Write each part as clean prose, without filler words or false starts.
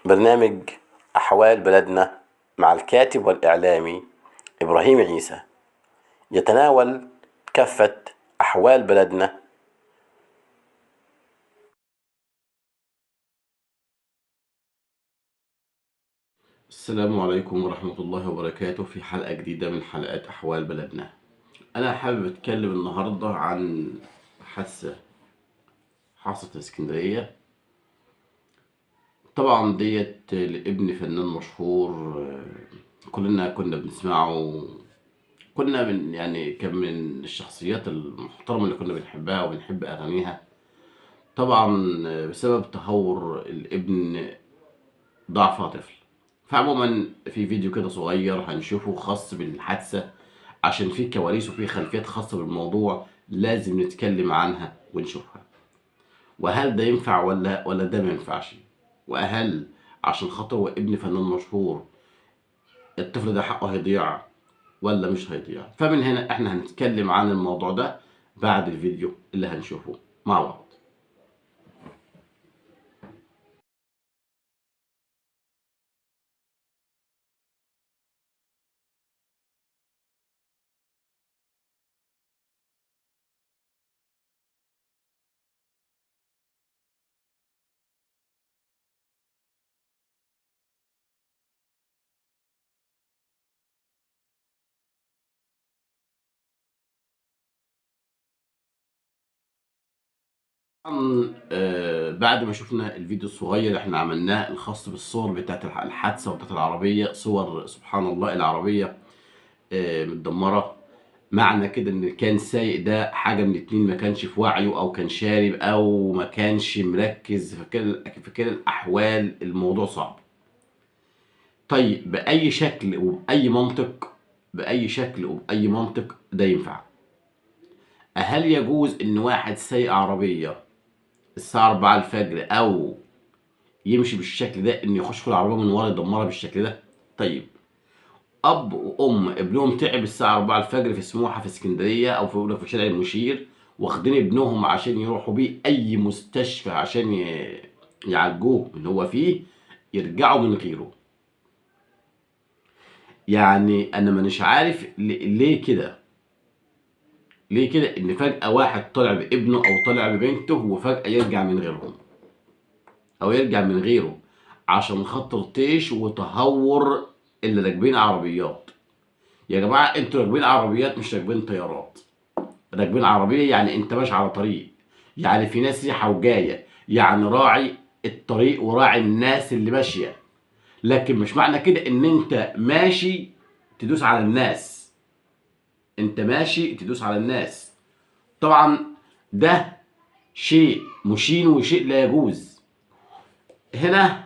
برنامج أحوال بلدنا مع الكاتب والإعلامي إبراهيم عيسى، يتناول كافة أحوال بلدنا. السلام عليكم ورحمة الله وبركاته في حلقة جديدة من حلقات أحوال بلدنا. أنا حابب أتكلم النهاردة عن حادثة حصلت في اسكندرية. طبعا ديت لابن فنان مشهور، كلنا كنا بنسمعه. كنا كان من الشخصيات المحترمة اللي كنا بنحبها وبنحب أغانيها. طبعا بسبب تهور الابن ضاع فيها طفل. فعموما في فيديو كده صغير هنشوفه خاص بالحادثة، عشان في كواليس وفي خلفيات خاصة بالموضوع لازم نتكلم عنها ونشوفها. وهل ده ينفع ولا ده ما ينفعش؟ وهل عشان خاطر هو ابن فنان مشهور الطفل ده حقه هيضيع ولا مش هيضيع؟ فمن هنا احنا هنتكلم عن الموضوع ده بعد الفيديو اللي هنشوفه مع بعض. طبعا بعد ما شفنا الفيديو الصغير اللي احنا عملناه الخاص بالصور بتاعت الحادثة وبتاعت العربية، صور سبحان الله العربية متدمرة. معنى كده ان كان سايق ده حاجة من اتنين: ما كانش في وعيه او كان شارب او ما كانش مركز في كلا الاحوال. الموضوع صعب. طيب بأي شكل وبأي منطق، بأي شكل وبأي منطق ده ينفع؟ هل يجوز ان واحد سايق عربية الساعة 4 الفجر او يمشي بالشكل ده، ان يخش في العربيه من ورا يدمرها بالشكل ده؟ طيب اب وام ابنهم تعب الساعه 4 الفجر في سموحه في اسكندريه او في شارع المشير، واخدين ابنهم عشان يروحوا بيه اي مستشفى عشان يعالجوه من اللي هو فيه، يرجعوا من غيره. يعني انا مانيش عارف ليه كده. ليه كده ان فجاه واحد طلع بابنه او طلع ببنته وفجاه يرجع من غيرهم او يرجع من غيره عشان خاطر طيش وتهور اللي راكبين عربيات؟ يا جماعه انتوا راكبين عربيات مش راكبين طيارات. راكبين عربيه يعني انت ماشي على طريق، يعني في ناس رايحه وجايه، يعني راعي الطريق وراعي الناس اللي ماشيه. لكن مش معنى كده ان انت ماشي تدوس على الناس. انت ماشي تدوس على الناس. طبعا ده شيء مشين وشيء لا يجوز. هنا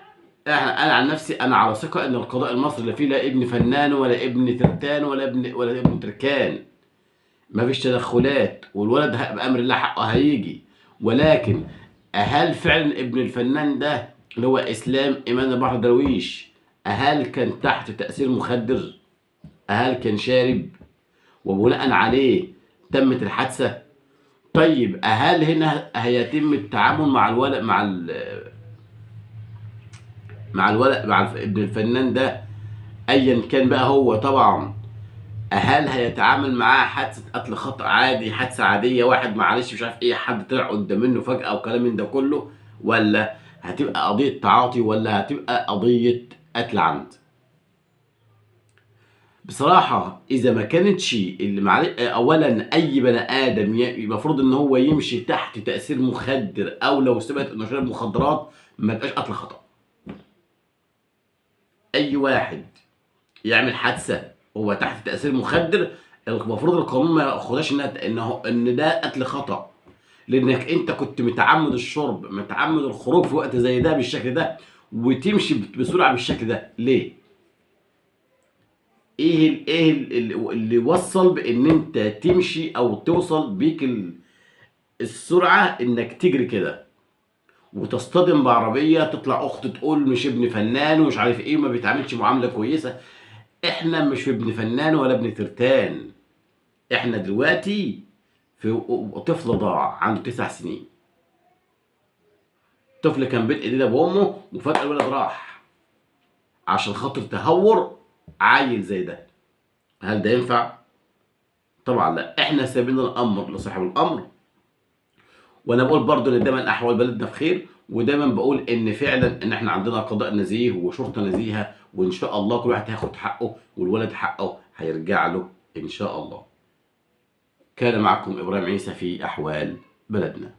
انا عن نفسي انا على ثقه ان القضاء المصري لا فيه لا ابن فنان ولا ابن ترتان ولا ابن تركان. مفيش تدخلات، والولد بامر الله حقه هيجي. ولكن هل فعلا ابن الفنان ده اللي هو اسلام ايمان البحر درويش هل كان تحت تاثير مخدر؟ هل كان شارب وبناء عليه تمت الحادثه؟ طيب هل هنا هيتم التعامل مع الولد مع ابن الفنان ده ايا كان بقى هو طبعا؟ هل هيتعامل معاه حادثه قتل خطأ عادي، حادثه عاديه، واحد معلش مش عارف ايه حد طلع قدام منه فجأة او كلام من ده كله، ولا هتبقى قضيه تعاطي ولا هتبقى قضيه قتل عمد؟ بصراحة إذا ما كانتش أولا أي بني آدم المفروض إن هو يمشي تحت تأثير مخدر، أو لو ثبت إنه شرب مخدرات ما يبقاش قتل خطأ. أي واحد يعمل حادثه هو تحت تاثير مخدر المفروض القانون ما ياخدهاش ان ده قتل خطا، لانك انت كنت متعمد الشرب متعمد الخروج في وقت زي ده بالشكل ده وتمشي بسرعه بالشكل ده ليه؟ اللي وصل بان انت تمشي او توصل بيك السرعه انك تجري كده وتصطدم بعربيه تطلع اخت تقول مش ابن فنان ومش عارف ايه وما بيتعاملش معامله كويسه؟ احنا مش في ابن فنان ولا ابن ترتان. احنا دلوقتي في طفل ضاع عنده 9 سنين. طفل كان بين ايدينا بامه وفجاه الولد راح. عشان خاطر تهور عيل زي ده. هل ده ينفع؟ طبعا لا. احنا سايبين الامر لصاحب الامر. وانا بقول برضو ان دايما احوال بلدنا في خير، ودايما بقول ان فعلا ان احنا عندنا قضاء نزيه وشرطه نزيهه، وان شاء الله كل واحد هياخد حقه، والولد حقه هيرجع له ان شاء الله. كان معكم ابراهيم عيسى في احوال بلدنا.